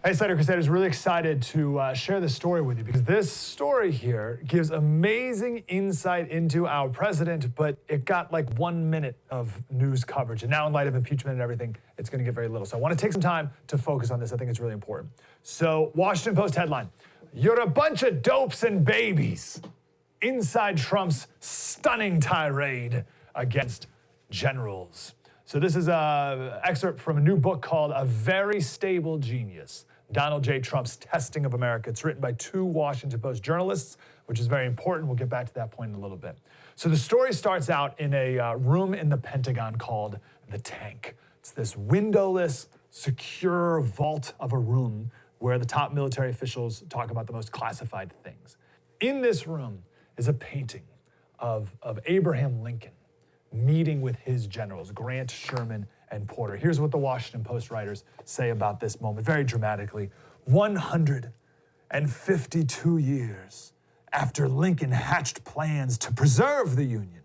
Hey, Slater Crusaders, really excited to share this story with you because this story here gives amazing insight into our president, but it got like 1 minute of news coverage. And now in light of impeachment and everything, it's going to get very little. So I want to take some time to focus on this. I think it's really important. So Washington Post headline, "You're a bunch of dopes and babies." Inside Trump's stunning tirade against generals. So this is an excerpt from a new book called A Very Stable Genius, Donald J. Trump's Testing of America. It's written by two Washington Post journalists, which is very important. We'll get back to that point in a little bit. So the story starts out in a room in the Pentagon called the Tank. It's this windowless, secure vault of a room where the top military officials talk about the most classified things. In this room is a painting of Abraham Lincoln meeting with his generals, Grant, Sherman, and Porter. Here's what the Washington Post writers say about this moment, very dramatically. 152 years after Lincoln hatched plans to preserve the Union,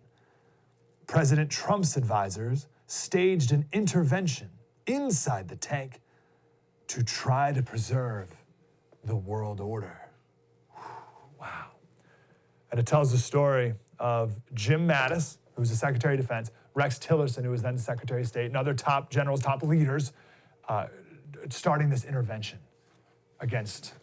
President Trump's advisors staged an intervention inside the tank to try to preserve the world order. Wow. And it tells the story of Jim Mattis, who was the Secretary of Defense, Rex Tillerson, who was then the Secretary of State, and other top generals, top leaders, starting this intervention against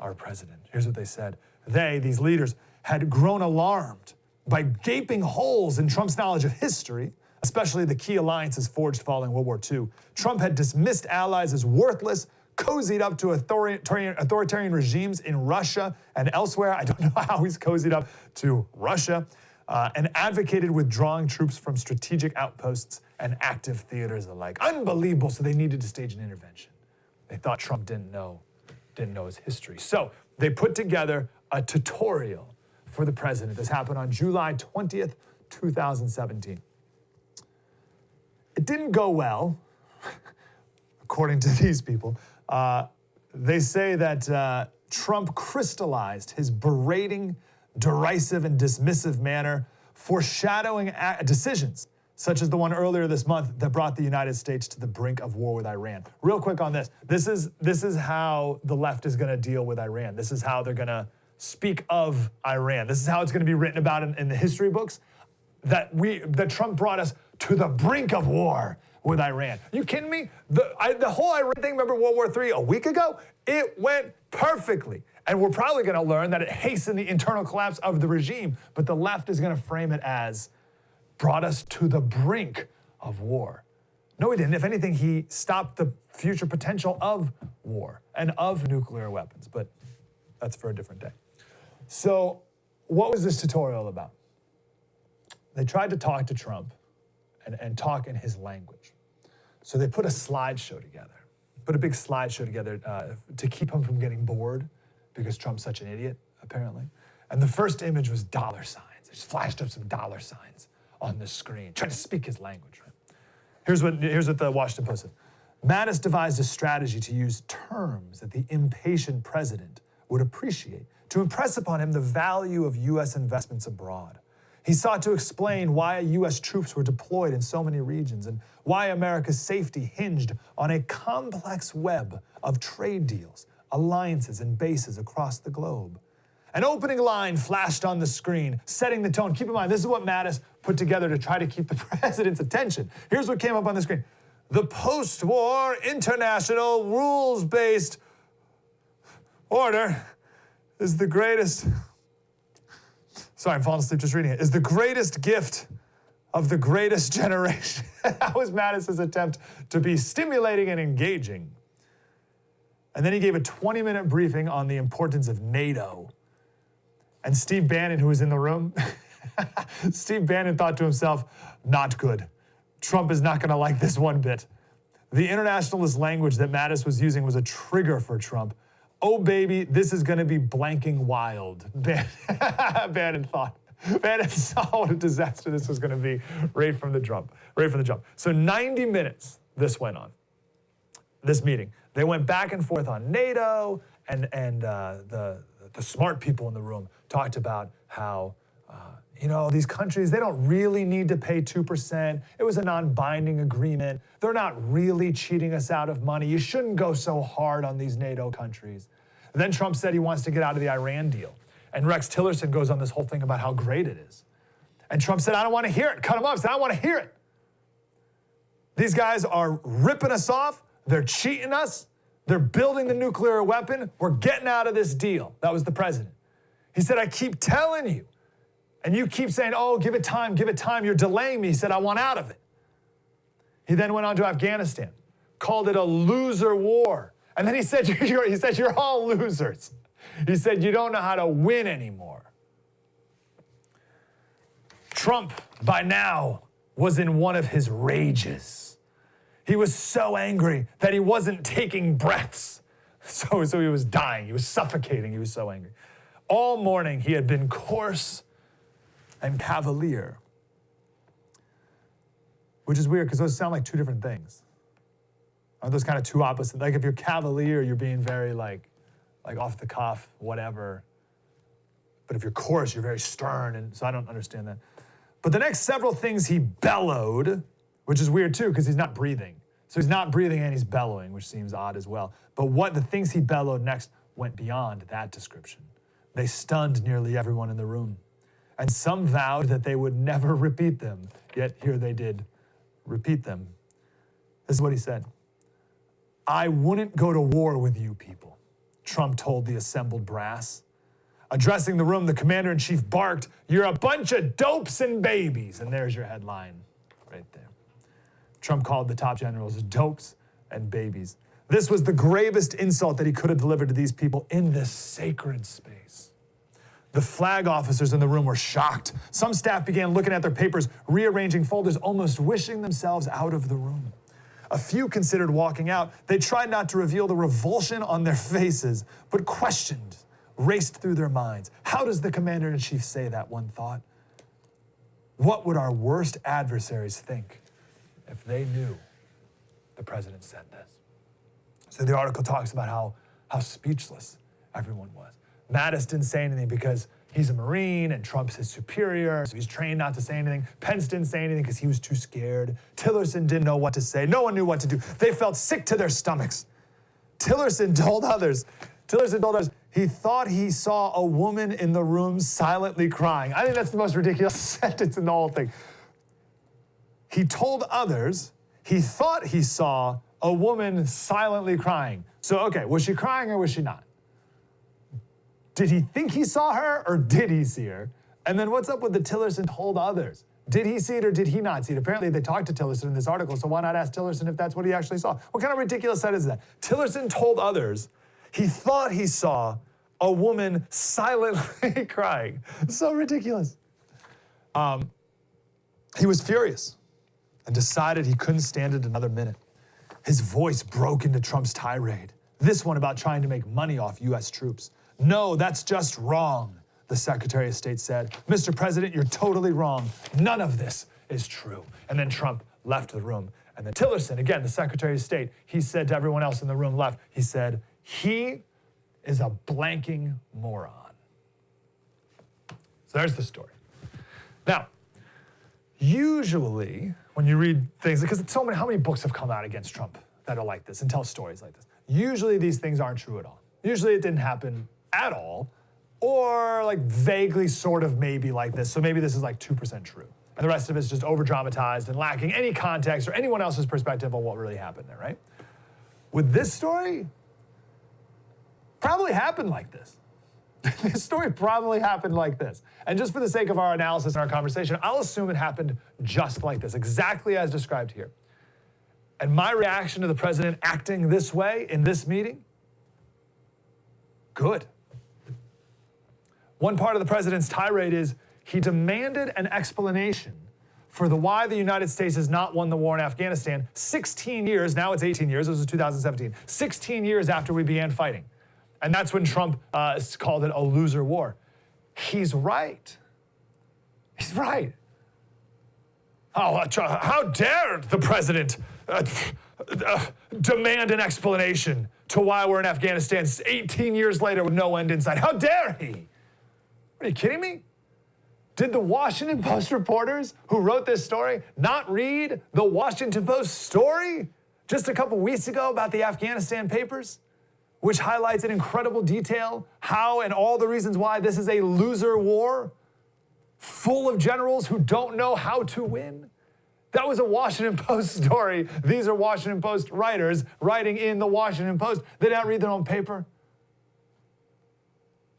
our president. Here's what they said. These leaders, had grown alarmed by gaping holes in Trump's knowledge of history, especially the key alliances forged following World War II. Trump had dismissed allies as worthless, cozied up to authoritarian regimes in Russia and elsewhere. I don't know how he's cozied up to Russia. And advocated withdrawing troops from strategic outposts and active theaters alike. Unbelievable, so they needed to stage an intervention. They thought Trump didn't know his history. So they put together a tutorial for the president. This happened on July 20th, 2017. It didn't go well, according to these people. They say that Trump crystallized his berating, derisive and dismissive manner, foreshadowing decisions, such as the one earlier this month that brought the United States to the brink of war with Iran. Real quick on this. This is how the left is going to deal with Iran. This is how they're going to speak of Iran. This is how it's going to be written about in the history books, that Trump brought us to the brink of war with Iran. Are you kidding me? The whole Iran thing, remember World War III a week ago? It went perfectly. And we're probably going to learn that it hastened the internal collapse of the regime, but the left is going to frame it as brought us to the brink of war. No, he didn't. If anything, he stopped the future potential of war and of nuclear weapons, but that's for a different day. So what was this tutorial about? They tried to talk to Trump and talk in his language. So they put a slideshow together, put a big slideshow together to keep him from getting bored, because Trump's such an idiot, apparently. And the first image was dollar signs. They just flashed up some dollar signs on the screen, trying to speak his language. Right? Here's what the Washington Post said. Mattis devised a strategy to use terms that the impatient president would appreciate to impress upon him the value of U.S. investments abroad. He sought to explain why U.S. troops were deployed in so many regions and why America's safety hinged on a complex web of trade deals, alliances, and bases across the globe. An opening line flashed on the screen, setting the tone. Keep in mind, this is what Mattis put together to try to keep the president's attention. Here's what came up on the screen. The post-war international rules-based order is the greatest... Sorry, I'm falling asleep just reading it. Is the greatest gift of the greatest generation. That was Mattis's attempt to be stimulating and engaging. And then he gave a 20-minute briefing on the importance of NATO. And Steve Bannon, who was in the room, Steve Bannon thought to himself, not good. Trump is not going to like this one bit. The internationalist language that Mattis was using was a trigger for Trump. Oh, baby, this is going to be blanking wild, Bannon thought. Bannon saw what a disaster this was going to be right from the jump. So 90 minutes this went on, this meeting. They went back and forth on NATO, and the smart people in the room talked about how you know, these countries, they don't really need to pay 2%. It was a non-binding agreement. They're not really cheating us out of money. You shouldn't go so hard on these NATO countries. And then Trump said he wants to get out of the Iran deal. And Rex Tillerson goes on this whole thing about how great it is. And Trump said, I don't want to hear it. Cut him off, said, I don't want to hear it. These guys are ripping us off. They're cheating us. They're building the nuclear weapon. We're getting out of this deal. That was the president. He said, I keep telling you. And you keep saying, oh, give it time, you're delaying me. He said, I want out of it. He then went on to Afghanistan, called it a loser war. And then he said, you're all losers. He said, you don't know how to win anymore. Trump, by now, was in one of his rages. He was so angry that he wasn't taking breaths. So he was dying, he was suffocating, he was so angry. All morning, he had been coarse and cavalier, which is weird because those sound like two different things. Aren't those kind of two opposite? Like if you're cavalier, you're being very like off the cuff, whatever. But if you're coarse, you're very stern, and so I don't understand that. But the next several things he bellowed, which is weird too because he's not breathing. So he's not breathing and he's bellowing, which seems odd as well. But what the things he bellowed next went beyond that description. They stunned nearly everyone in the room. And some vowed that they would never repeat them, yet here they did repeat them. This is what he said. I wouldn't go to war with you people, Trump told the assembled brass. Addressing the room, the commander-in-chief barked, you're a bunch of dopes and babies. And there's your headline right there. Trump called the top generals dopes and babies. This was the gravest insult that he could have delivered to these people in this sacred space. The flag officers in the room were shocked. Some staff began looking at their papers, rearranging folders, almost wishing themselves out of the room. A few considered walking out. They tried not to reveal the revulsion on their faces, but questioned raced through their minds. How does the commander-in-chief say that, one thought? What would our worst adversaries think if they knew the president said this? So the article talks about how speechless everyone was. Mattis didn't say anything because he's a Marine and Trump's his superior, so he's trained not to say anything. Pence didn't say anything because he was too scared. Tillerson didn't know what to say. No one knew what to do. They felt sick to their stomachs. Tillerson told others, he thought he saw a woman in the room silently crying. I think that's the most ridiculous sentence in the whole thing. He told others he thought he saw a woman silently crying. So, okay, was she crying or was she not? Did he think he saw her or did he see her? And then what's up with the Tillerson told others? Did he see it or did he not see it? Apparently they talked to Tillerson in this article, so why not ask Tillerson if that's what he actually saw? What kind of ridiculous sentence is that? Tillerson told others he thought he saw a woman silently crying. So ridiculous. He was furious and decided he couldn't stand it another minute. His voice broke into Trump's tirade, this one about trying to make money off U.S. troops. No, that's just wrong, the Secretary of State said. Mr. President, you're totally wrong. None of this is true. And then Trump left the room. And then Tillerson, again, the Secretary of State, he said to everyone else in the room left, he said, he is a blanking moron. So there's the story. Now, usually when you read things, because how many books have come out against Trump that are like this and tell stories like this? Usually these things aren't true at all. Usually it didn't happen at all, or like vaguely sort of maybe like this. So maybe this is like 2% true. And the rest of it's just over-dramatized and lacking any context or anyone else's perspective on what really happened there, right? With this story, probably happened like this. This story probably happened like this. And just for the sake of our analysis and our conversation, I'll assume it happened just like this, exactly as described here. And my reaction to the president acting this way in this meeting, good. One part of the president's tirade is he demanded an explanation for why the United States has not won the war in Afghanistan 16 years, now it's 18 years, this was 2017, 16 years after we began fighting. And that's when Trump called it a loser war. He's right. He's right. Oh, how dare the president demand an explanation to why we're in Afghanistan 18 years later with no end in sight? How dare he? Are you kidding me? Did the Washington Post reporters who wrote this story not read the Washington Post story just a couple weeks ago about the Afghanistan papers, which highlights in incredible detail how and all the reasons why this is a loser war full of generals who don't know how to win? That was a Washington Post story. These are Washington Post writers writing in the Washington Post. They didn't read their own paper.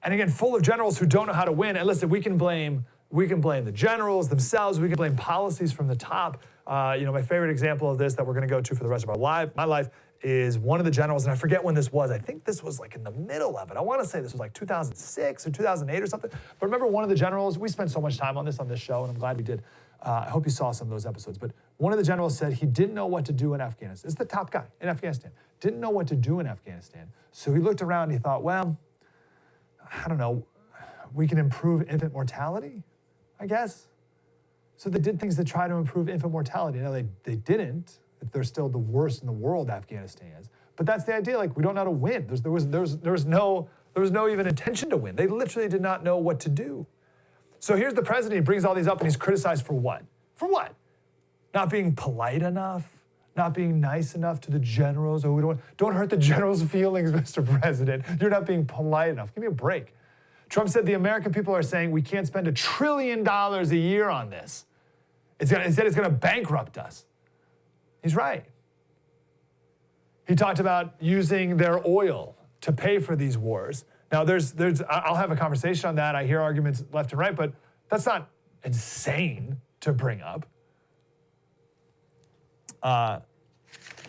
And again, full of generals who don't know how to win. And listen, we can blame the generals themselves. We can blame policies from the top. My favorite example of this that we're going to go to for the rest of my life is one of the generals, and I forget when this was. I think this was like in the middle of it. I want to say this was like 2006 or 2008 or something. But remember one of the generals, we spent so much time on this show, and I'm glad we did. I hope you saw some of those episodes. But one of the generals said he didn't know what to do in Afghanistan. It's the top guy in Afghanistan. Didn't know what to do in Afghanistan. So he looked around and he thought, well, I don't know, we can improve infant mortality, I guess. So they did things to try to improve infant mortality. Now, they didn't. They're still the worst in the world, Afghanistan is. But that's the idea. Like, we don't know how to win. There was no even intention to win. They literally did not know what to do. So here's the president. He brings all these up, and he's criticized for what? For what? Not being polite enough, not being nice enough to the generals. Oh, we don't hurt the generals' feelings, Mr. President. You're not being polite enough. Give me a break. Trump said the American people are saying we can't spend $1 trillion a year on this. Instead, it's going to bankrupt us. He's right. He talked about using their oil to pay for these wars. Now, I'll have a conversation on that. I hear arguments left and right, but that's not insane to bring up.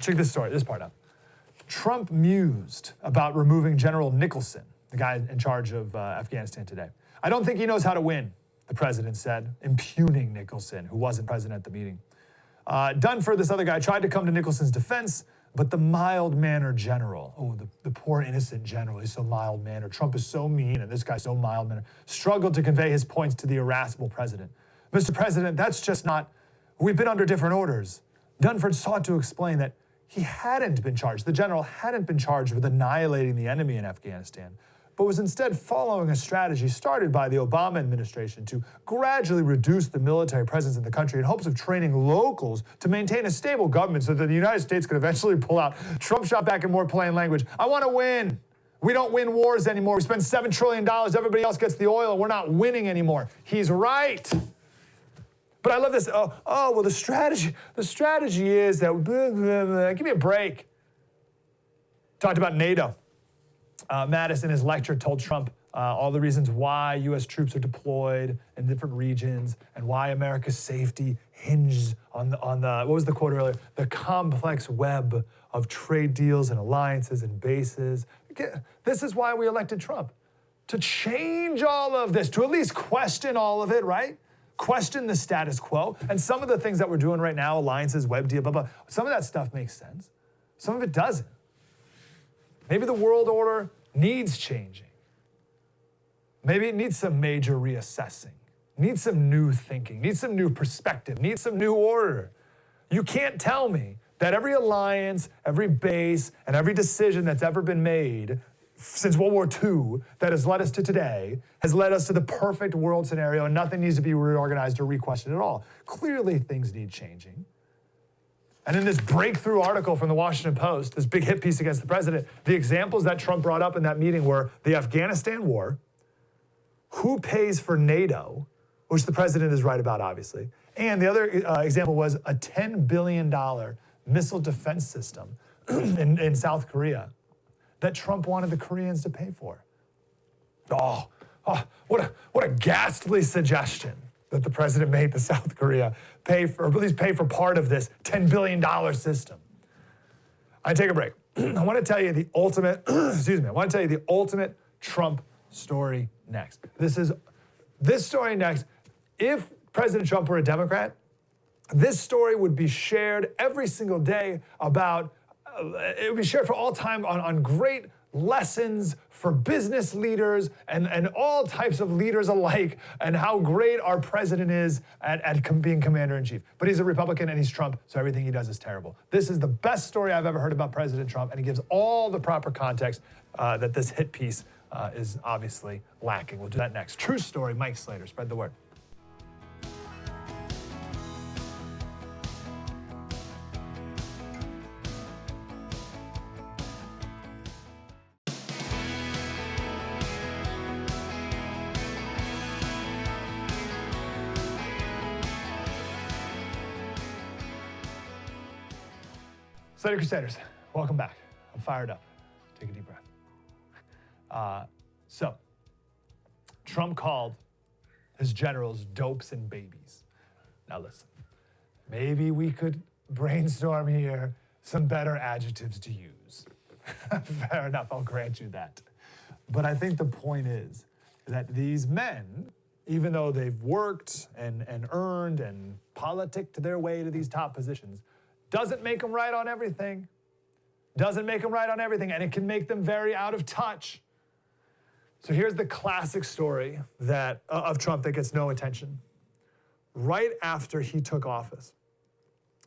Check this part out. Trump mused about removing General Nicholson, the guy in charge of Afghanistan today. I don't think he knows how to win, the president said, impugning Nicholson, who wasn't present at the meeting. Dunford, this other guy, tried to come to Nicholson's defense, but the mild-mannered general, the poor innocent general, he's so mild-mannered. Trump is so mean, and this guy's so mild-mannered, struggled to convey his points to the irascible president. Mr. President, that's just not, we've been under different orders. Dunford sought to explain that he hadn't been charged, the general hadn't been charged with annihilating the enemy in Afghanistan, but was instead following a strategy started by the Obama administration to gradually reduce the military presence in the country in hopes of training locals to maintain a stable government so that the United States could eventually pull out. Trump shot back in more plain language. I want to win. We don't win wars anymore. We spend $7 trillion. Everybody else gets the oil, and we're not winning anymore. He's right. But I love this. Well, the strategy is that, give me a break. Talked about NATO. Mattis, in his lecture, told Trump all the reasons why U.S. troops are deployed in different regions and why America's safety hinges on the what was the quote earlier? The complex web of trade deals and alliances and bases. This is why we elected Trump, to change all of this, to at least question all of it, right? Question the status quo. And some of the things that we're doing right now, alliances, web deal, blah, blah, some of that stuff makes sense. Some of it doesn't. Maybe the world order needs changing. Maybe it needs some major reassessing, needs some new thinking, needs some new perspective, needs some new order. You can't tell me that every alliance, every base, and every decision that's ever been made since World War II that has led us to today has led us to the perfect world scenario, and nothing needs to be reorganized or re-questioned at all. Clearly, things need changing. And in this breakthrough article from the Washington Post, this big hit piece against the president, the examples that Trump brought up in that meeting were the Afghanistan war, who pays for NATO, which the president is right about, obviously, and the other example was a $10 billion missile defense system in South Korea that Trump wanted the Koreans to pay for. What a ghastly suggestion that the president made to South Korea pay for, or at least pay for part of this $10 billion system. I take a break. I want to tell you the ultimate, the ultimate Trump story next. This story next. If President Trump were a Democrat, this story would be shared every single day about, it would be shared for all time on great lessons for business leaders and all types of leaders alike, and how great our president is at being commander-in-chief. But he's a Republican and he's Trump, so everything he does is terrible. This is the best story I've ever heard about President Trump, and it gives all the proper context that this hit piece is obviously lacking. We'll do that next. True story, Mike Slater. Spread the word. Slater Crusaders, welcome back. I'm fired up. Take a deep breath. So, Trump called his generals dopes and babies. Now listen, maybe we could brainstorm here some better adjectives to use. Fair enough, I'll grant you that. But I think the point is that these men, even though they've worked and earned and politicked their way to these top positions, doesn't make them right on everything. Doesn't make them right on everything, and it can make them very out of touch. So here's the classic story of Trump that gets no attention. Right after he took office,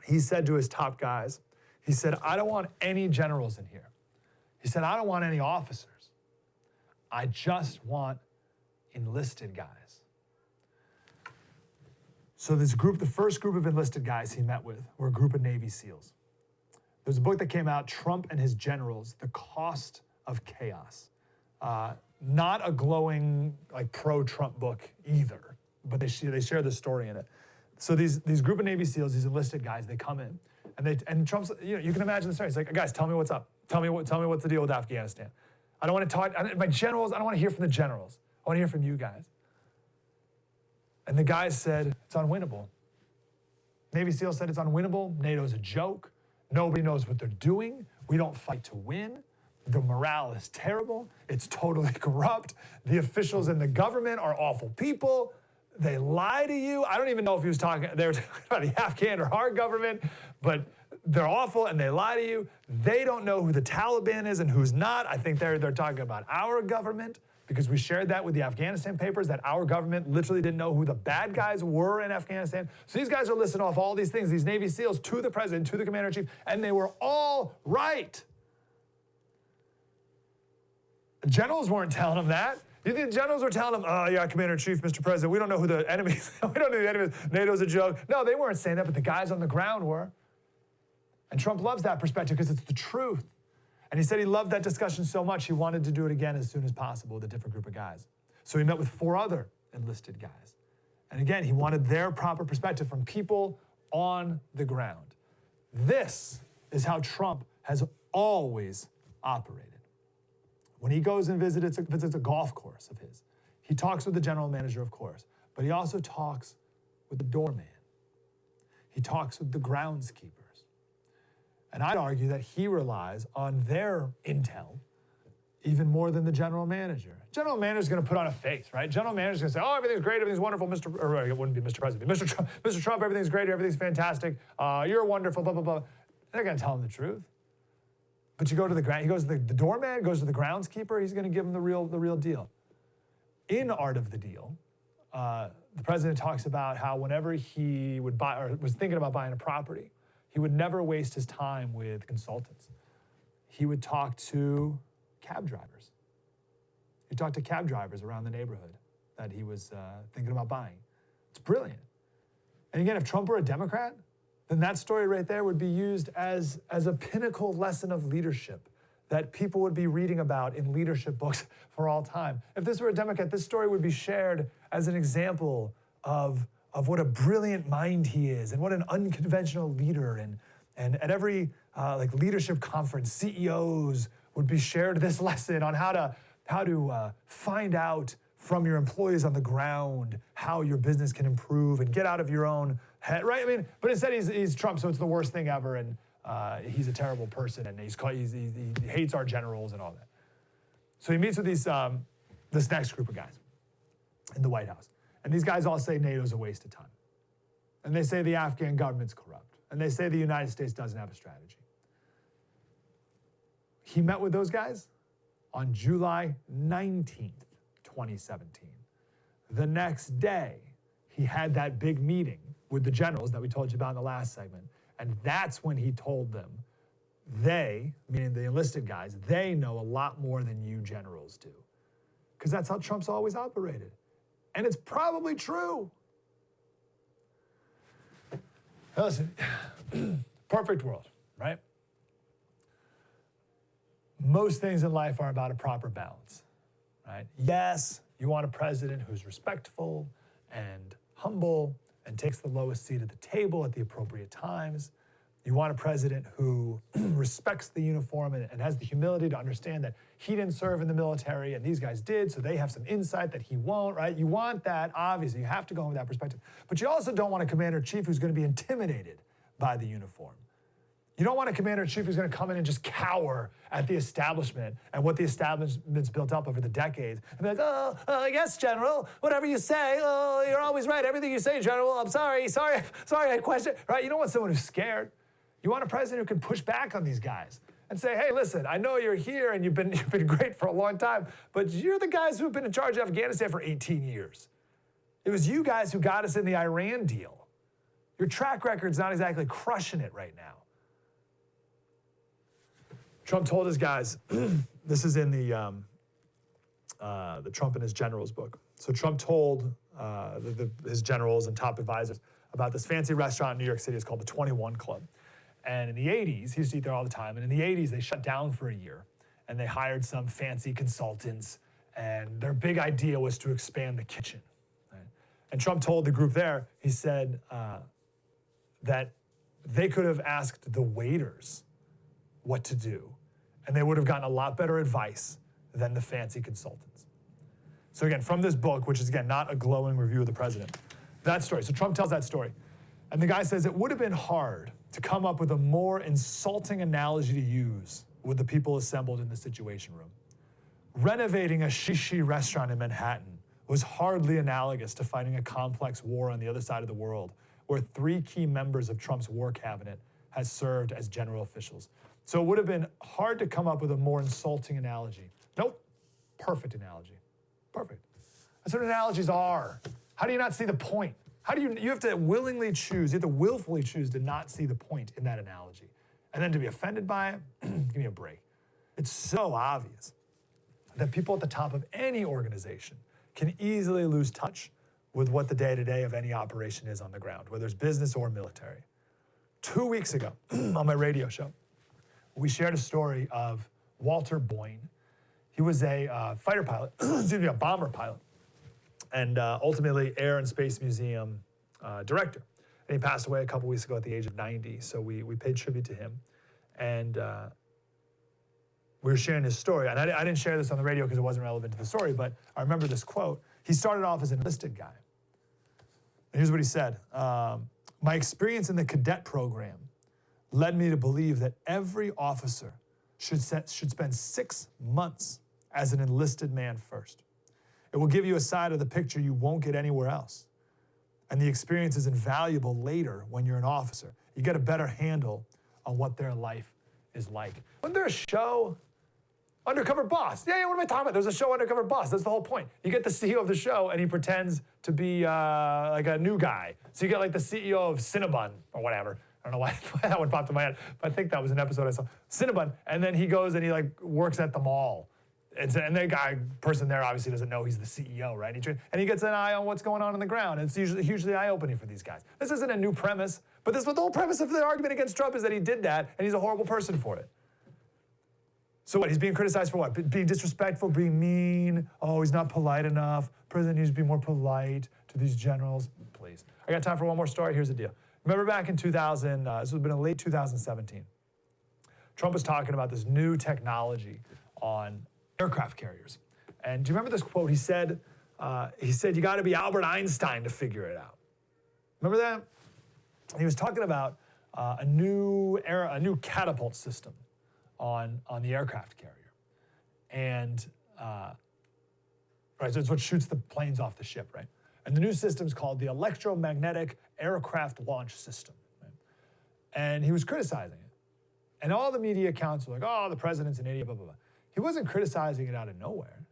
he said to his top guys, he said, I don't want any generals in here. He said, I don't want any officers. I just want enlisted guys. So this group, the first group of enlisted guys he met with were a group of Navy SEALs. There's a book that came out, Trump and His Generals, The Cost of Chaos. Not a glowing, like, pro-Trump book either, but they share the story in it. So these group of Navy SEALs, these enlisted guys, they come in, and Trump's, you can imagine the story. He's like, guys, tell me what's up. Tell me what's the deal with Afghanistan. I don't want to talk, my generals, I don't want to hear from the generals. I want to hear from you guys. And the guys said, it's unwinnable. Navy SEALs said it's unwinnable. NATO's a joke. Nobody knows what they're doing. We don't fight to win. The morale is terrible. It's totally corrupt. The officials in the government are awful people. They lie to you. I don't even know if they were talking about the Afghan or our government, but they're awful and they lie to you. They don't know who the Taliban is and who's not. I think they're talking about our government, because we shared that with the Afghanistan papers, that our government literally didn't know who the bad guys were in Afghanistan. So these guys are listing off all these things, these Navy SEALs, to the president, to the commander-in-chief, and they were all right. The generals weren't telling them that. You think the generals were telling them, oh yeah, commander-in-chief, Mr. President, we don't know who the enemies, we don't know who the enemies, NATO's a joke. No, they weren't saying that, but the guys on the ground were. And Trump loves that perspective because it's the truth. And he said he loved that discussion so much, he wanted to do it again as soon as possible with a different group of guys. So he met with 4 other enlisted guys. And again, he wanted their proper perspective from people on the ground. This is how Trump has always operated. When he goes and visits a golf course of his, he talks with the general manager, of course, but he also talks with the doorman. He talks with the groundskeeper. And I'd argue that he relies on their intel even more than the general manager. General manager's going to put on a face, right? General manager's going to say, oh, everything's great, everything's wonderful, or it wouldn't be Mr. President, Mr. Trump, everything's great, everything's fantastic, you're wonderful, blah, blah, blah. They're going to tell him the truth. But you go to the doorman goes to the groundskeeper, he's going to give him the real deal. In Art of the Deal, the president talks about how whenever he would buy, or was thinking about buying a property, he would never waste his time with consultants. He would talk to cab drivers. He'd talk to cab drivers around the neighborhood that he was thinking about buying. It's brilliant. And again, if Trump were a Democrat, then that story right there would be used as a pinnacle lesson of leadership that people would be reading about in leadership books for all time. If this were a Democrat, this story would be shared as an example of what a brilliant mind he is and what an unconventional leader. And at every leadership conference, CEOs would be shared this lesson on how to find out from your employees on the ground how your business can improve and get out of your own head, right? I mean, but instead he's Trump, so it's the worst thing ever, and he's a terrible person, and he hates our generals and all that. So he meets with this next group of guys in the White House. And these guys all say NATO's a waste of time. And they say the Afghan government's corrupt. And they say the United States doesn't have a strategy. He met with those guys on July 19th, 2017. The next day, he had that big meeting with the generals that we told you about in the last segment. And that's when he told them, they, meaning the enlisted guys, they know a lot more than you generals do. Because that's how Trump's always operated. And it's probably true. Now listen, perfect world, right? Most things in life are about a proper balance, right? Yes, you want a president who's respectful and humble and takes the lowest seat at the table at the appropriate times. You want a president who respects the uniform and has the humility to understand that he didn't serve in the military and these guys did, so they have some insight that he won't, right? You want that, obviously. You have to go in with that perspective. But you also don't want a commander-in-chief who's going to be intimidated by the uniform. You don't want a commander-in-chief who's going to come in and just cower at the establishment and what the establishment's built up over the decades. And be like, oh, yes, General, whatever you say, oh, you're always right. Everything you say, General, I'm sorry, I question, right? You don't want someone who's scared. You want a president who can push back on these guys and say, hey, listen, I know you're here and you've been great for a long time, but you're the guys who've been in charge of Afghanistan for 18 years. It was you guys who got us in the Iran deal. Your track record's not exactly crushing it right now. Trump told his guys, this is in the Trump and his generals book. So Trump told his generals and top advisors about this fancy restaurant in New York City. It's called the 21 Club. And in the 80s, he used to eat there all the time. And in the 80s, they shut down for a year. And they hired some fancy consultants. And their big idea was to expand the kitchen. Right? And Trump told the group there, he said that they could have asked the waiters what to do. And they would have gotten a lot better advice than the fancy consultants. So again, from this book, which is again, not a glowing review of the president, that story. So Trump tells that story. And the guy says it would have been hard to come up with a more insulting analogy to use with the people assembled in the Situation Room. Renovating a shishi restaurant in Manhattan was hardly analogous to fighting a complex war on the other side of the world, where 3 key members of Trump's war cabinet has served as general officials. So it would have been hard to come up with a more insulting analogy. Nope, perfect analogy, perfect. That's what analogies are. How do you not see the point? How do you have to willingly choose, you have to willfully choose to not see the point in that analogy. And then to be offended by it, give me a break. It's so obvious that people at the top of any organization can easily lose touch with what the day-to-day of any operation is on the ground, whether it's business or military. 2 weeks ago on my radio show, we shared a story of Walter Boyne. He was a fighter pilot, a bomber pilot, and ultimately Air and Space Museum director. And he passed away a couple weeks ago at the age of 90, so we paid tribute to him. And we were sharing his story. And I didn't share this on the radio because it wasn't relevant to the story, but I remember this quote. He started off as an enlisted guy. And here's what he said. My experience in the cadet program led me to believe that every officer should spend 6 months as an enlisted man first. It will give you a side of the picture you won't get anywhere else. And the experience is invaluable later when you're an officer. You get a better handle on what their life is like. Wasn't there a show, Undercover Boss? Yeah, what am I talking about? There's a show, Undercover Boss. That's the whole point. You get the CEO of the show and he pretends to be like a new guy. So you get like the CEO of Cinnabon or whatever. I don't know why that one popped in my head, but I think that was an episode I saw. Cinnabon, and then he goes and he like works at the mall. And the person there obviously doesn't know he's the CEO, right? And he gets an eye on what's going on the ground. And it's usually hugely eye-opening for these guys. This isn't a new premise, but this was the whole premise of the argument against Trump is that he did that, and he's a horrible person for it. So what, he's being criticized for what? Being disrespectful, being mean, oh, he's not polite enough. President needs to be more polite to these generals. Please. I got time for one more story. Here's the deal. Remember back in 2000, this would have been in late 2017, Trump was talking about this new technology on aircraft carriers. And do you remember this quote? He said, you got to be Albert Einstein to figure it out. Remember that? And he was talking about a new catapult system on the aircraft carrier. And, right, so it's what shoots the planes off the ship, right? And the new system's called the Electromagnetic Aircraft Launch System. Right? And he was criticizing it. And all the media accounts were like, oh, the president's an idiot, blah, blah, blah. He wasn't criticizing it out of nowhere.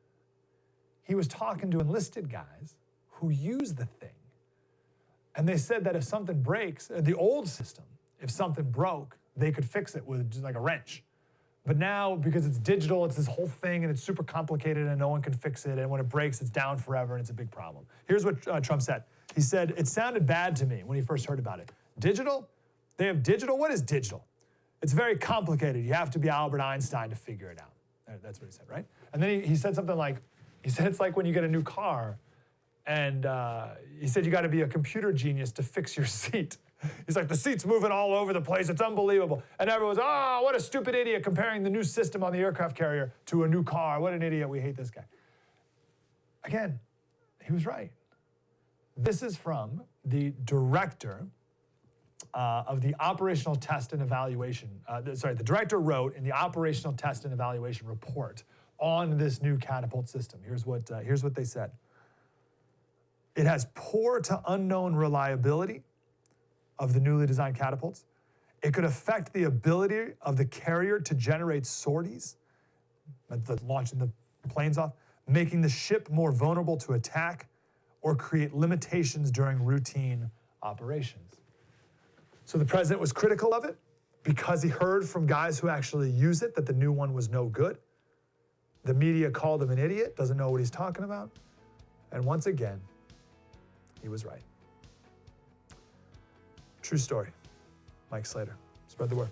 He was talking to enlisted guys who use the thing. And they said that if something breaks, the old system, if something broke, they could fix it with just like a wrench. But now, because it's digital, it's this whole thing, and it's super complicated, and no one can fix it, and when it breaks, it's down forever, and it's a big problem. Here's what Trump said. He said, it sounded bad to me when he first heard about it. Digital? They have digital? What is digital? It's very complicated. You have to be Albert Einstein to figure it out. That's what he said, right? And then he said something like, he said it's like when you get a new car, And he said, you got to be a computer genius to fix your seat. He's like, the seat's moving all over the place. It's unbelievable. And everyone's, oh, what a stupid idiot, comparing the new system on the aircraft carrier to a new car. What an idiot. We hate this guy. Again, he was right. This is from the director of the Operational Test and Evaluation. The director wrote in the Operational Test and Evaluation report on this new catapult system. Here's what they said. It has poor to unknown reliability of the newly designed catapults. It could affect the ability of the carrier to generate sorties, launching the planes off, making the ship more vulnerable to attack, or create limitations during routine operations. So the president was critical of it because he heard from guys who actually use it that the new one was no good. The media called him an idiot, doesn't know what he's talking about. And once again, he was right. True story. Mike Slater. Spread the word.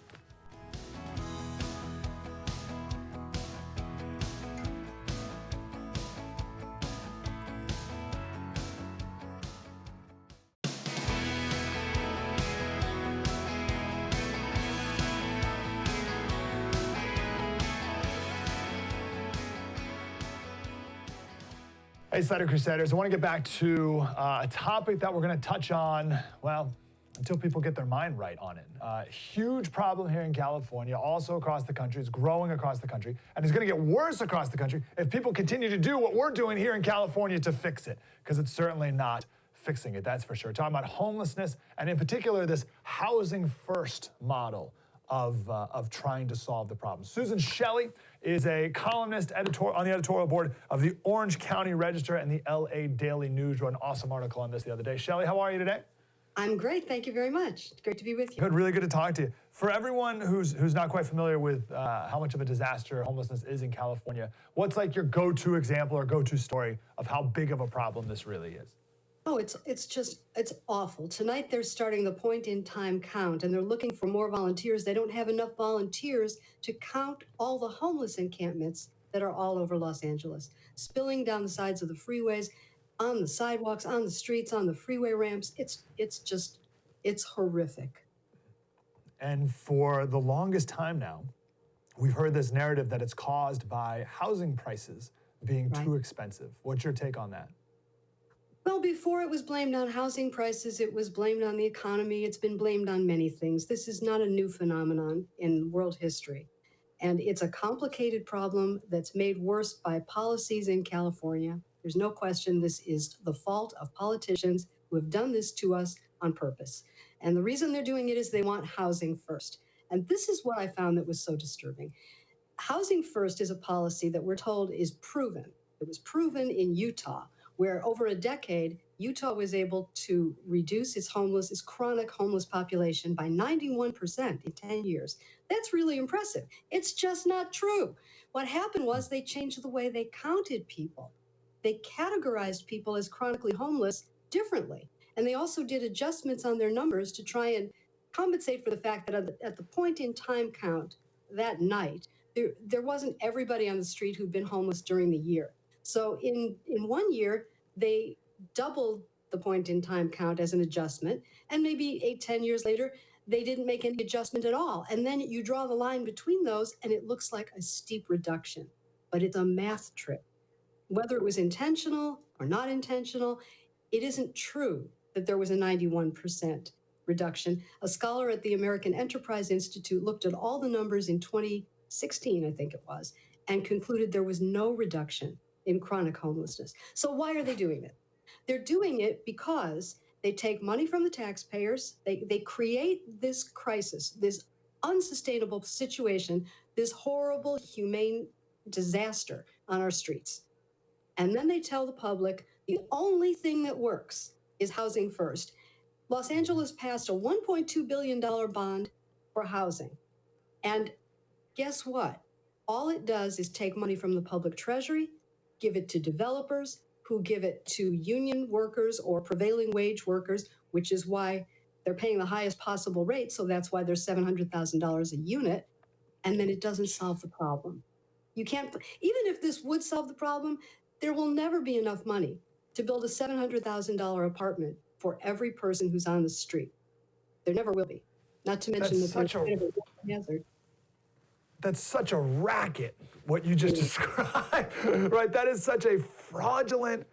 Hey, Slater Crusaders, I want to get back to a topic that we're going to touch on, well, until people get their mind right on it. Huge problem here in California, also across the country. It's growing across the country, and it's going to get worse across the country if people continue to do what we're doing here in California to fix it, because it's certainly not fixing it, that's for sure. Talking about homelessness, and in particular, this housing first model of trying to solve the problem. Susan Shelley is a columnist on the editorial board of the Orange County Register and the LA Daily News. Wrote an awesome article on this the other day. Shelley, how are you today? I'm great. Thank you very much. It's great to be with you. Good. Really good to talk to you. For everyone who's not quite familiar with how much of a disaster homelessness is in California, what's like your go-to example or go-to story of how big of a problem this really is? Oh, it's awful. Tonight they're starting the point-in-time count, and they're looking for more volunteers. They don't have enough volunteers to count all the homeless encampments that are all over Los Angeles, spilling down the sides of the freeways, on the sidewalks, on the streets, on the freeway ramps. It's horrific. And for the longest time now, we've heard this narrative that it's caused by housing prices being too expensive. What's your take on that? Well, before it was blamed on housing prices, it was blamed on the economy. It's been blamed on many things. This is not a new phenomenon in world history. And it's a complicated problem that's made worse by policies in California. There's no question this is the fault of politicians who have done this to us on purpose. And the reason they're doing it is they want housing first. And this is what I found that was so disturbing. Housing first is a policy that we're told is proven. It was proven in Utah, where over a decade, Utah was able to reduce its chronic homeless population by 91% in 10 years. That's really impressive. It's just not true. What happened was they changed the way they counted people. They categorized people as chronically homeless differently. And they also did adjustments on their numbers to try and compensate for the fact that at the point in time count that night, there wasn't everybody on the street who'd been homeless during the year. So in 1 year, they doubled the point in time count as an adjustment, and maybe 8-10 years later, they didn't make any adjustment at all. And then you draw the line between those, and it looks like a steep reduction. But it's a math trick. Whether it was intentional or not intentional, it isn't true that there was a 91% reduction. A scholar at the American Enterprise Institute looked at all the numbers in 2016, I think it was, and concluded there was no reduction in chronic homelessness. So why are they doing it? They're doing it because they take money from the taxpayers, they create this crisis, this unsustainable situation, this horrible humane disaster on our streets. And then they tell the public the only thing that works is housing first. Los Angeles passed a $1.2 billion bond for housing. And guess what? All it does is take money from the public treasury, give it to developers who give it to union workers or prevailing wage workers, which is why they're paying the highest possible rate. So that's why they're $700,000 a unit. And then it doesn't solve the problem. You can't, even if this would solve the problem, there will never be enough money to build a $700,000 apartment for every person who's on the street. There never will be. Not to mention the kind of hazard. That's such a racket, what you just described, right? That is such a fraudulent,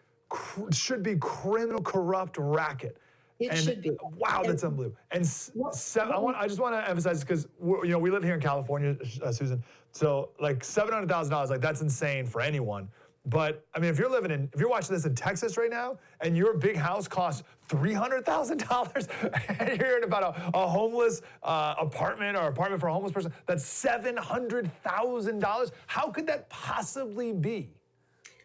should be criminal, corrupt racket. It should be. Wow, that's unbelievable. And I just want to emphasize, because we live here in California, Susan. So like $700,000, like that's insane for anyone. But I mean, if you're watching this in Texas right now, and your big house costs $300,000, and you're hearing about a homeless apartment or apartment for a homeless person, that's $700,000. How could that possibly be?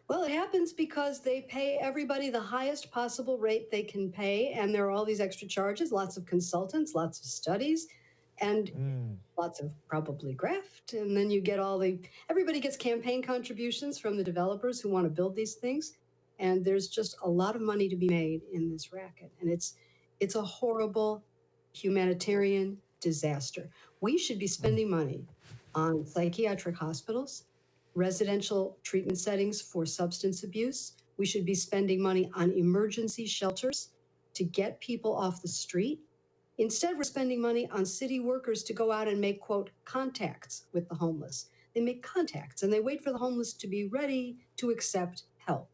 Well, it happens because they pay everybody the highest possible rate they can pay, and there are all these extra charges, lots of consultants, lots of studies, and lots of probably graft. And then you get everybody gets campaign contributions from the developers who want to build these things. And there's just a lot of money to be made in this racket. And it's a horrible humanitarian disaster. We should be spending money on psychiatric hospitals, residential treatment settings for substance abuse. We should be spending money on emergency shelters to get people off the street. Instead, we're spending money on city workers to go out and make, quote, contacts with the homeless. They make contacts and they wait for the homeless to be ready to accept help.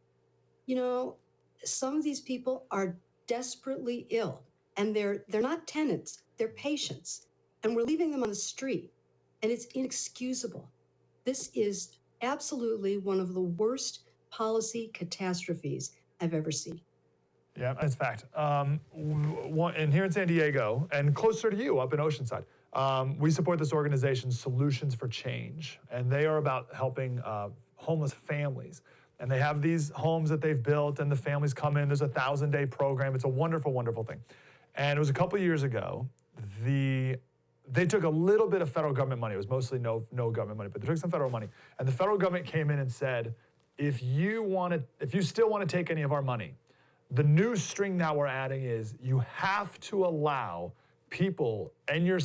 Some of these people are desperately ill, and they're not tenants, they're patients. And we're leaving them on the street, and it's inexcusable. This is absolutely one of the worst policy catastrophes I've ever seen. Yeah, that's a fact. And here in San Diego, and closer to you, up in Oceanside, we support this organization, Solutions for Change, and they are about helping homeless families. And they have these homes that they've built, and the families come in. There's a 1,000-day program. It's a wonderful, wonderful thing. And it was a couple years ago. They took a little bit of federal government money. It was mostly no government money, but they took some federal money. And the federal government came in and said, if you still want to take any of our money, the new string that we're adding is you have to allow people in your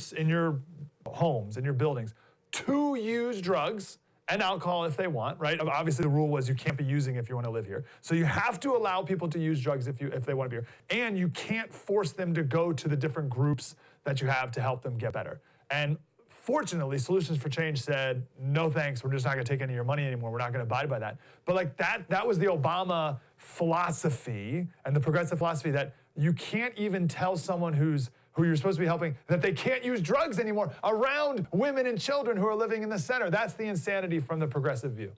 homes, in your buildings, to use drugs and alcohol if they want, right? Obviously, the rule was you can't be using if you want to live here. So you have to allow people to use drugs if they want to be here. And you can't force them to go to the different groups that you have to help them get better. And fortunately, Solutions for Change said, no thanks, we're just not going to take any of your money anymore. We're not going to abide by that. But like that was the Obama philosophy and the progressive philosophy that you can't even tell someone who you're supposed to be helping that they can't use drugs anymore around women and children who are living in the center. That's the insanity from the progressive view.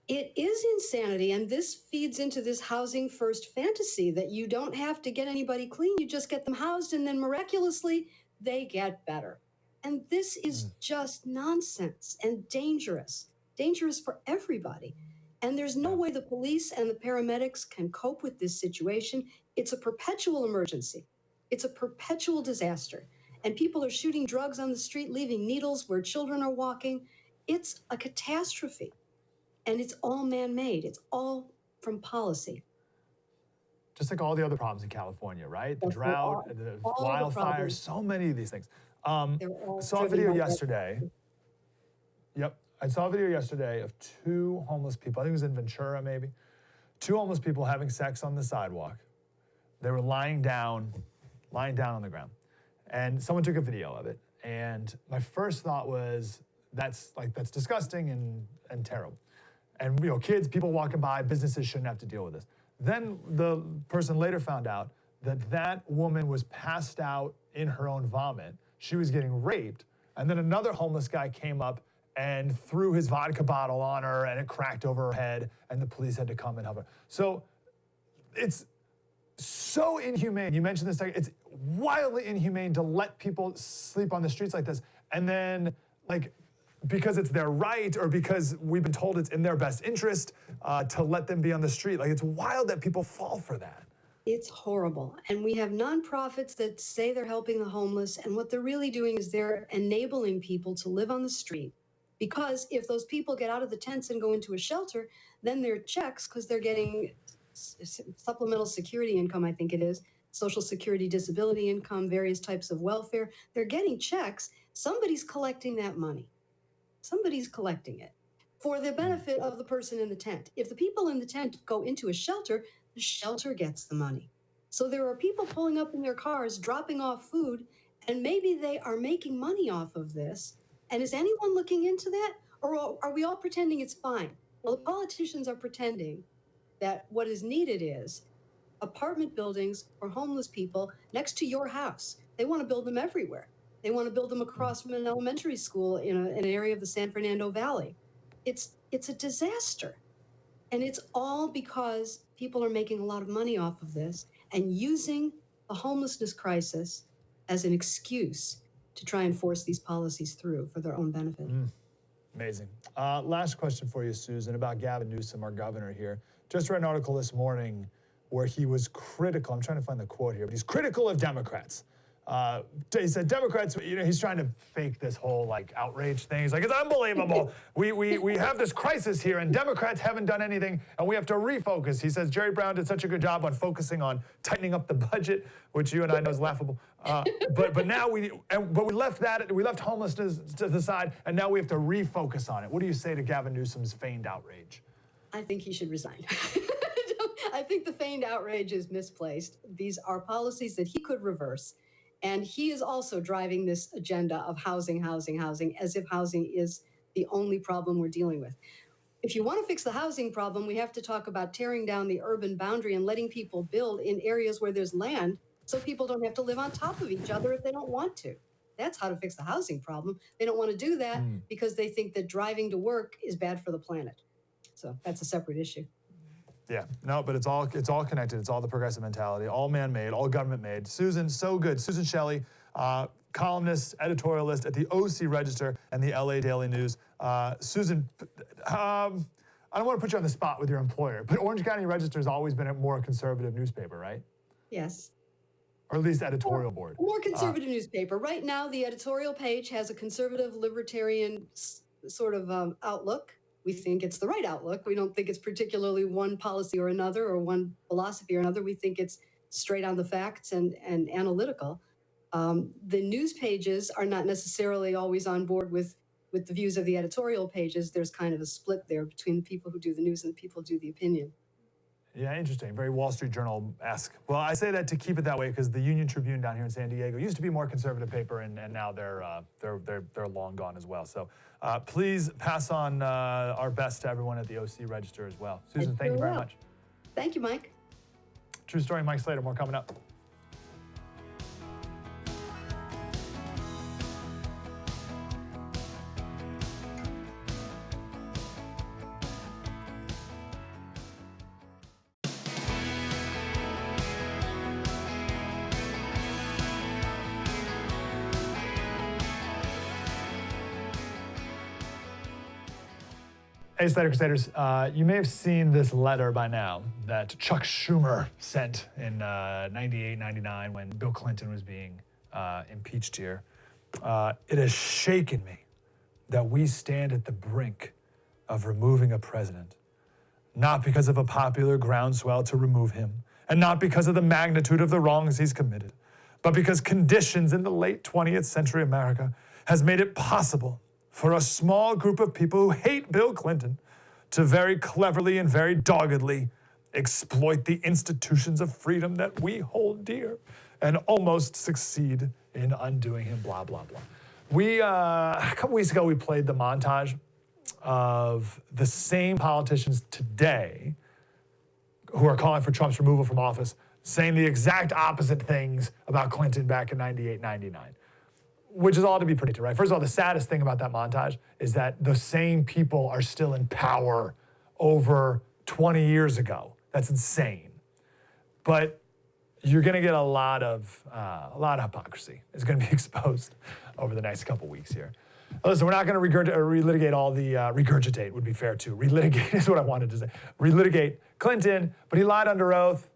It is insanity, and this feeds into this housing first fantasy that you don't have to get anybody clean, you just get them housed, and then miraculously they get better. And this is just nonsense and dangerous for everybody. And there's no way the police and the paramedics can cope with this situation. It's a perpetual emergency. It's a perpetual disaster. And people are shooting drugs on the street, leaving needles where children are walking. It's a catastrophe. And it's all man-made. It's all from policy. Just like all the other problems in California, right? The drought, the wildfires, so many of these things. I saw a video yesterday. I saw a video yesterday of two homeless people. I think it was in Ventura, maybe. Two homeless people having sex on the sidewalk. They were lying down on the ground. And someone took a video of it. And my first thought was, that's disgusting and terrible. And kids, people walking by, businesses shouldn't have to deal with this. Then the person later found out that woman was passed out in her own vomit. She was getting raped. And then another homeless guy came up and threw his vodka bottle on her, and it cracked over her head, and the police had to come and help her. So it's so inhumane. You mentioned this, it's wildly inhumane to let people sleep on the streets like this. And then, because it's their right or because we've been told it's in their best interest to let them be on the street. It's wild that people fall for that. It's horrible. And we have nonprofits that say they're helping the homeless, and what they're really doing is they're enabling people to live on the street. Because if those people get out of the tents and go into a shelter, then their checks, because they're getting supplemental security income, I think it is, Social Security, disability income, various types of welfare, they're getting checks. Somebody's collecting that money. Somebody's collecting it for the benefit of the person in the tent. If the people in the tent go into a shelter, The shelter gets the money. So there are people pulling up in their cars, dropping off food, and maybe they are making money off of this. And is anyone looking into that? Or are we all pretending it's fine? Well, the politicians are pretending that what is needed is apartment buildings for homeless people next to your house. They want to build them everywhere. They want to build them across from an elementary school in an area of the San Fernando Valley. It's a disaster. And it's all because people are making a lot of money off of this and using the homelessness crisis as an excuse to try and force these policies through for their own benefit. Amazing. Last question for you, Susan, about Gavin Newsom, our governor here. Just read an article this morning where he was critical. I'm trying to find the quote here, but he's critical of Democrats. He said Democrats, he's trying to fake this whole like outrage thing. He's like, it's unbelievable. We have this crisis here and Democrats haven't done anything and we have to refocus. He says Jerry Brown did such a good job on focusing on tightening up the budget, which you and I know is laughable. But now we left homelessness to the side and now we have to refocus on it. What do you say to Gavin Newsom's feigned outrage? I think he should resign. I think the feigned outrage is misplaced. These are policies that he could reverse. And he is also driving this agenda of housing, as if housing is the only problem we're dealing with. If you want to fix the housing problem, we have to talk about tearing down the urban boundary and letting people build in areas where there's land so people don't have to live on top of each other if they don't want to. That's how to fix the housing problem. They don't want to do that because they think that driving to work is bad for the planet. So that's a separate issue. Yeah, no, but it's all connected. It's all the progressive mentality, all man-made, all government-made. Susan, so good. Susan Shelley, columnist, editorialist at the OC Register and the LA Daily News. Susan, I don't want to put you on the spot with your employer, but Orange County Register has always been a more conservative newspaper, right? Yes. Or at least editorial board. More conservative newspaper. Right now, the editorial page has a conservative, libertarian sort of outlook. We think it's the right outlook. We don't think it's particularly one policy or another or one philosophy or another. We think it's straight on the facts and analytical. The news pages are not necessarily always on board with the views of the editorial pages. There's kind of a split there between the people who do the news and the people who do the opinion. Yeah, interesting. Very Wall Street Journal-esque. Well, I say that to keep it that way because the Union Tribune down here in San Diego used to be a more conservative paper, and now they're long gone as well. So please pass on our best to everyone at the OC Register as well. Susan, thank you very much. Thank you, Mike. True Story, Mike Slater. More coming up. Hey, Slater Crusaders, you may have seen this letter by now that Chuck Schumer sent in 98, 99 when Bill Clinton was being impeached here. It has shaken me that we stand at the brink of removing a president, not because of a popular groundswell to remove him, and not because of the magnitude of the wrongs he's committed, but because conditions in the late 20th century America has made it possible for a small group of people who hate Bill Clinton to very cleverly and very doggedly exploit the institutions of freedom that we hold dear and almost succeed in undoing him, blah, blah, blah. A couple weeks ago, we played the montage of the same politicians today who are calling for Trump's removal from office, saying the exact opposite things about Clinton back in 98, 99. Which is all to be predicted, right? First of all, the saddest thing about that montage is that the same people are still in power over 20 years ago. That's insane. But you're going to get a lot of hypocrisy. It's going to be exposed over the next couple weeks here. Listen, we're not going to relitigate all the, regurgitate would be fair too. Relitigate is what I wanted to say. Relitigate Clinton, but he lied under oath.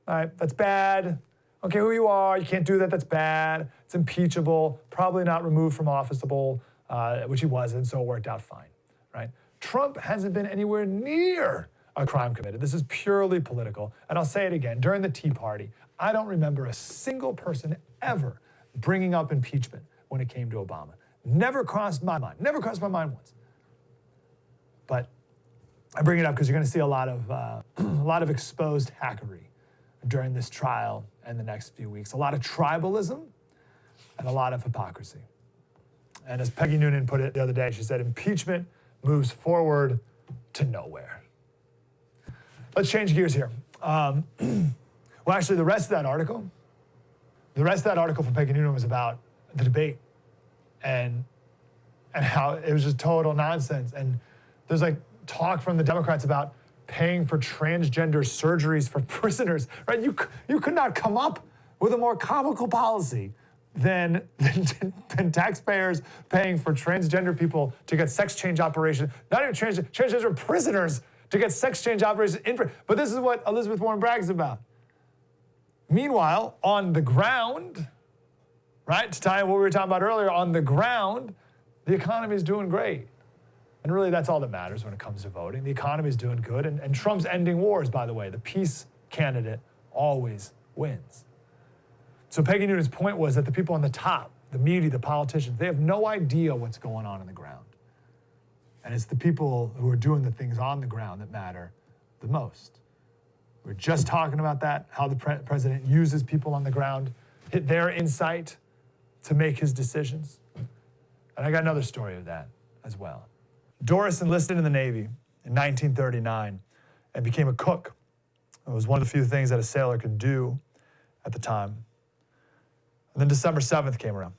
All right, that's bad. I don't care who you are, you can't do that, that's bad. It's impeachable, probably not removed from officeable, which he wasn't, so it worked out fine, right? Trump hasn't been anywhere near a crime committed. This is purely political. And I'll say it again, during the Tea Party, I don't remember a single person ever bringing up impeachment when it came to Obama. Never crossed my mind once. But I bring it up because you're going to see a lot of exposed hackery during this trial and the next few weeks. A lot of tribalism and a lot of hypocrisy. And as Peggy Noonan put it the other day, she said, impeachment moves forward to nowhere. Let's change gears here. Well, actually, the rest of that article from Peggy Noonan was about the debate and how it was just total nonsense. And there's like talk from the Democrats about paying for transgender surgeries for prisoners, right? You could not come up with a more comical policy than taxpayers paying for transgender people to get sex change operations, not even transgender prisoners to get sex change operations in prison. But this is what Elizabeth Warren brags about. Meanwhile, on the ground, right, to tie in what we were talking about earlier, on the ground, the economy is doing great. And really, that's all that matters when it comes to voting. The economy is doing good, and Trump's ending wars, by the way. The peace candidate always wins. So Peggy Noonan's point was that the people on the top, the media, the politicians, they have no idea what's going on the ground. And it's the people who are doing the things on the ground that matter the most. We're just talking about that, how the president uses people on the ground, their insight to make his decisions. And I got another story of that as well. Doris enlisted in the Navy in 1939 and became a cook. It was one of the few things that a sailor could do at the time. And then December 7th came around.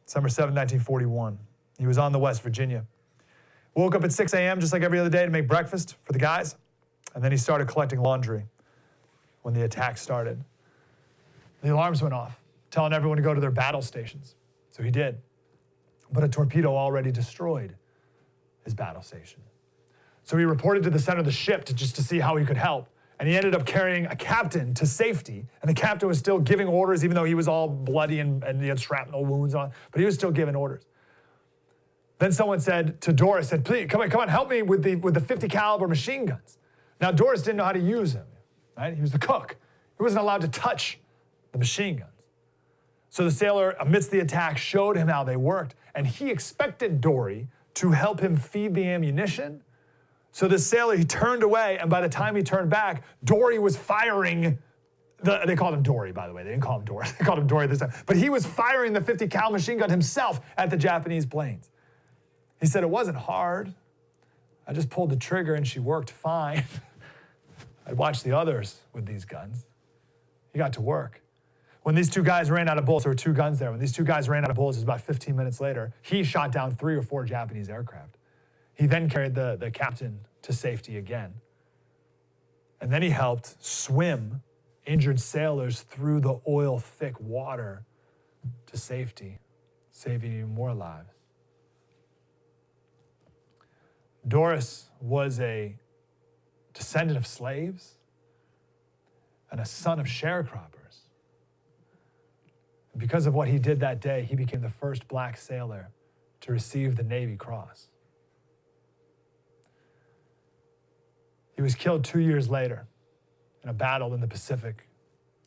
December 7th, 1941. He was on the West Virginia. Woke up at 6 a.m. just like every other day to make breakfast for the guys. And then he started collecting laundry when the attack started. The alarms went off, telling everyone to go to their battle stations. So he did. But a torpedo already destroyed his battle station. So he reported to the center of the ship to see how he could help. And he ended up carrying a captain to safety. And the captain was still giving orders, even though he was all bloody and he had shrapnel wounds on, but he was still giving orders. Then someone said to Doris, please, come on, help me with the 50 caliber machine guns. Now, Doris didn't know how to use them, right? He was the cook. He wasn't allowed to touch the machine guns. So the sailor, amidst the attack, showed him how they worked. And he expected Dory to help him feed the ammunition. So the sailor, he turned away, and by the time he turned back, Dory was firing, they called him Dory, by the way. They didn't call him Dory. They called him Dory this time. But he was firing the 50 cal machine gun himself at the Japanese planes. He said, it wasn't hard. I just pulled the trigger and she worked fine. I'd watched the others with these guns. He got to work. When these two guys ran out of bullets, there were two guns there. When these two guys ran out of bullets, it was about 15 minutes later, he shot down 3 or 4 Japanese aircraft. He then carried the captain to safety again. And then he helped swim injured sailors through the oil-thick water to safety, saving even more lives. Doris was a descendant of slaves and a son of sharecroppers. And because of what he did that day, he became the first black sailor to receive the Navy Cross. He was killed 2 years later in a battle in the Pacific.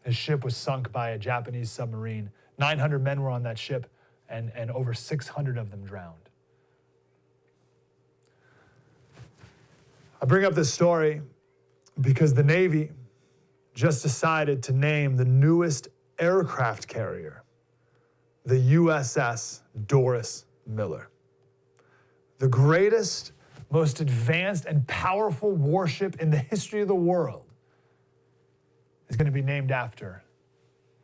His ship was sunk by a Japanese submarine. 900 men were on that ship, and over 600 of them drowned. I bring up this story because the Navy just decided to name the newest aircraft carrier the USS Doris Miller. The greatest, most advanced and powerful warship in the history of the world is going to be named after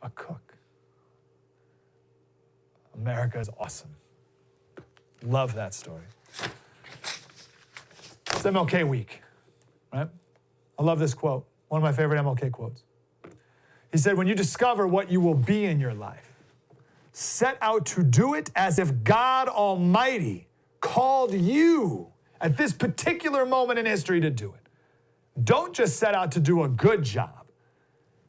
a cook. America is awesome. Love that story. It's MLK week, right? I love this quote, one of my favorite MLK quotes. He said, when you discover what you will be in your life, set out to do it as if God Almighty called you at this particular moment in history to do it. Don't just set out to do a good job.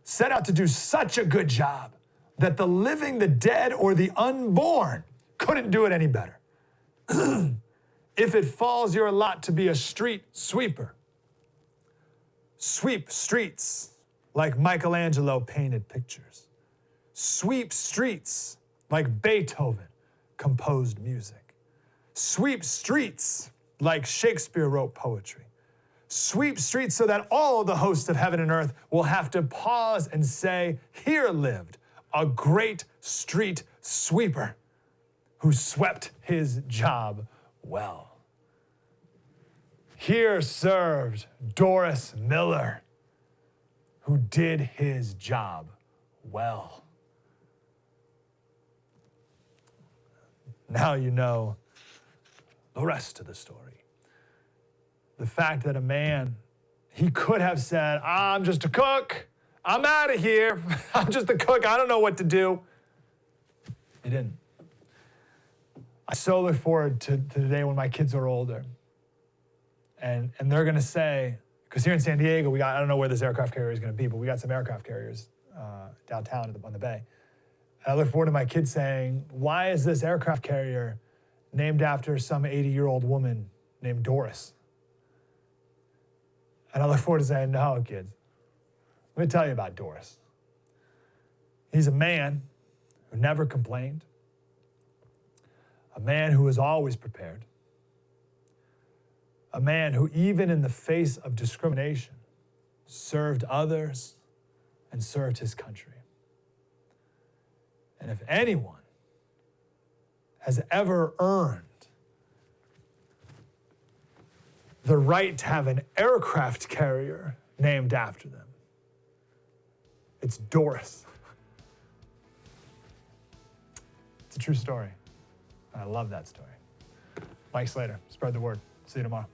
Set out to do such a good job that the living, the dead, or the unborn couldn't do it any better. If it falls your lot to be a street sweeper, sweep streets like Michelangelo painted pictures. Sweep streets like Beethoven composed music. Sweep streets like Shakespeare wrote poetry. sweep streets so that all the hosts of heaven and earth will have to pause and say, here lived a great street sweeper who swept his job well. Here served Doris Miller, who did his job well. Now you know the rest of the story. The fact that a man, he could have said, I'm just a cook. I'm out of here. I'm just a cook. I don't know what to do. He didn't. I so look forward to the day when my kids are older. And they're going to say, because here in San Diego, I don't know where this aircraft carrier is going to be, but we got some aircraft carriers downtown on the bay. And I look forward to my kids saying, why is this aircraft carrier named after some 80-year-old woman named Doris? And I look forward to saying, no, kids, let me tell you about Doris. He's a man who never complained, a man who was always prepared, a man who, even in the face of discrimination, served others and served his country. And if anyone has ever earned the right to have an aircraft carrier named after them, it's Doris. It's a true story. I love that story. Mike Slater, spread the word. See you tomorrow.